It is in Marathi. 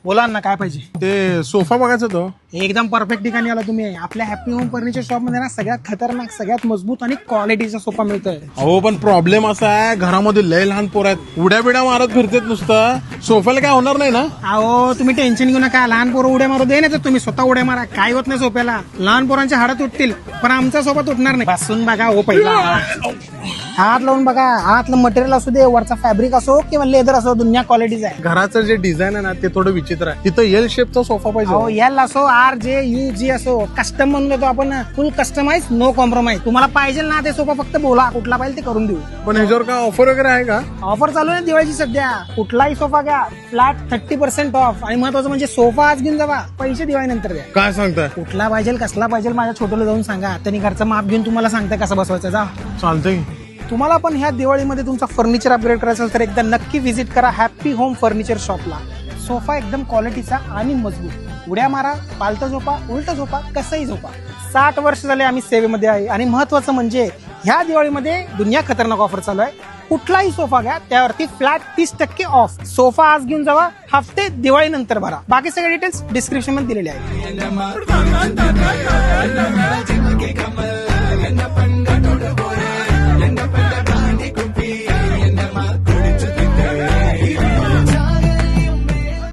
बोला ना काय पाहिजे. ते सोफा बघायचा तो. एकदम परफेक्ट ठिकाणी आला तुम्ही. आपल्या हॅपी होम फर्निचर शॉप मध्ये ना सगळ्यात खतरनाक, सगळ्यात मजबूत आणि क्वालिटीचा सोफा मिळतोय. अहो पण प्रॉब्लेम असा आहे, घरामध्ये लय लहान पोर आहेत, उड्या बिड्या मारत फिरतात नुसतं. सोफ्याला काय होणार नाही ना? अहो तुम्ही टेन्शन घेऊ नका. लहान पोरं उड्या मारू दे, नाही तर तुम्ही स्वतः उड्या मारा. काय होत नाही सोफ्याला. लहान पोरांच्या हाडं तुटतील पण आमचा सोफा तुटणार नाही. बसून बघा हो पहिला. हात लावून बघा. आतलं मटेरियल असू दे, वरचा फॅब्रिक असो किंवा लेदर असो, दुनिया क्वालिटीज आहे. घराचं जे डिझाईन आहे ना ते थोडं विचित्र आहे. तिथं एल शेपचा सोफा हो पाहिजे. एल असो, आर जे यू जी असो, कस्टम म्हणून देतो आपण. Full customise, no compromise. तुम्हाला पाहिजे ना ते सोफा, फक्त बोला कुठला पाहिजे ते करून देऊ. पण ह्याच्यावर काय ऑफर वगैरे आहे का? ऑफर चालू आहे दिवाळीची सध्या. कुठलाही सोफा घ्या फ्लॅट 30% ऑफ. आणि महत्वाचं म्हणजे सोफा आज घेऊन जावा, पैसे दिवाळीनंतर द्या. काय सांगताय? कुठला पाहिजे कसला पाहिजे माझ्या छोटूला जाऊन सांगा. त्यांनी घरचं माप घेऊन तुम्हाला सांगताय कसं बसवायचं. जा. चालतंय. तुम्हाला पण ह्या दिवाळीमध्ये तुमचा फर्निचर अपग्रेड करायचं असेल तर एकदा नक्की व्हिजिट करा हॅपी होम फर्निचर शॉपला. सोफा एकदम क्वालिटीचा आणि मजबूत. उड्या मारा, पालता झोपा, उलट झोपा, कसंही झोपा. 60 वर्ष झाले आम्ही सेवेमध्ये आहे. आणि महत्वाचं म्हणजे ह्या दिवाळीमध्ये दुनिया खतरनाक ऑफर चालू आहे. कुठलाही सोफा घ्या त्यावरती फ्लॅट 30% ऑफ. सोफा आज घेऊन जावा, हफ्ते दिवाळीनंतर भरा. बाकी सगळे डिटेल्स डिस्क्रिप्शन मध्ये दिलेले आहेत.